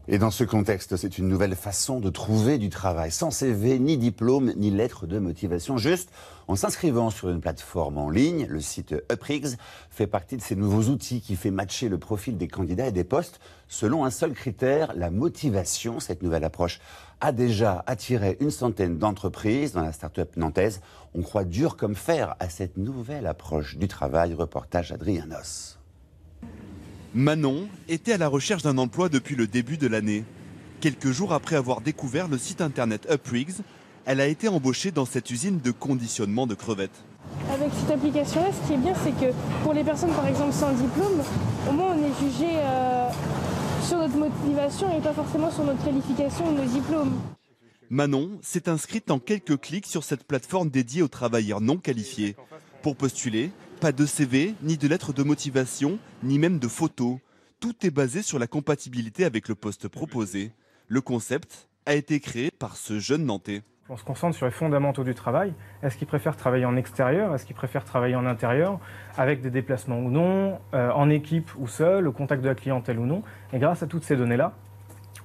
Et dans ce contexte, c'est une nouvelle façon de trouver du travail, sans CV, ni diplôme, ni lettre de motivation, juste en s'inscrivant sur une plateforme en ligne. Le site UpRigs fait partie de ces nouveaux outils qui fait matcher le profil des candidats et des postes selon un seul critère, la motivation. Cette nouvelle approche a déjà attiré une centaine d'entreprises dans la start-up nantaise. On croit dur comme fer à cette nouvelle approche du travail. Reportage Adrien Nos. Manon était à la recherche d'un emploi depuis le début de l'année. Quelques jours après avoir découvert le site internet UpRigs, elle a été embauchée dans cette usine de conditionnement de crevettes. Avec cette application-là, ce qui est bien, c'est que pour les personnes par exemple sans diplôme, au moins on est jugé sur notre motivation et pas forcément sur notre qualification ou nos diplômes. Manon s'est inscrite en quelques clics sur cette plateforme dédiée aux travailleurs non qualifiés. Pour postuler, pas de CV, ni de lettre de motivation, ni même de photos. Tout est basé sur la compatibilité avec le poste proposé. Le concept a été créé par ce jeune Nantais. On se concentre sur les fondamentaux du travail. Est-ce qu'ils préfèrent travailler en extérieur? Est-ce qu'ils préfèrent travailler en intérieur? Avec des déplacements ou non, en équipe ou seul, au contact de la clientèle ou non. Et grâce à toutes ces données-là,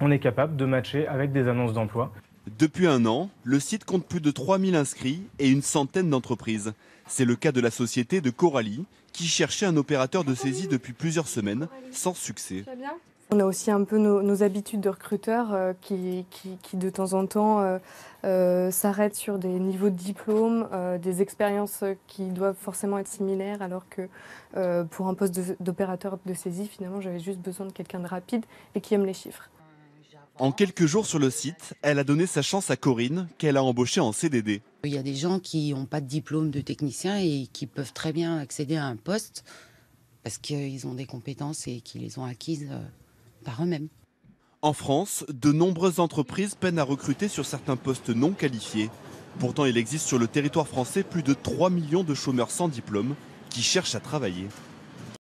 on est capable de matcher avec des annonces d'emploi. Depuis un an, le site compte plus de 3000 inscrits et une centaine d'entreprises. C'est le cas de la société de Coralie, qui cherchait un opérateur de saisie depuis plusieurs semaines, sans succès. On a aussi un peu nos habitudes de recruteurs qui de temps en temps s'arrêtent sur des niveaux de diplôme, des expériences qui doivent forcément être similaires, alors que pour un poste d'opérateur de saisie, finalement, j'avais juste besoin de quelqu'un de rapide et qui aime les chiffres. En quelques jours sur le site, elle a donné sa chance à Corinne, qu'elle a embauchée en CDD. Il y a des gens qui n'ont pas de diplôme de technicien et qui peuvent très bien accéder à un poste parce qu'ils ont des compétences et qu'ils les ont acquises par eux-mêmes. En France, de nombreuses entreprises peinent à recruter sur certains postes non qualifiés. Pourtant, il existe sur le territoire français plus de 3 millions de chômeurs sans diplôme qui cherchent à travailler.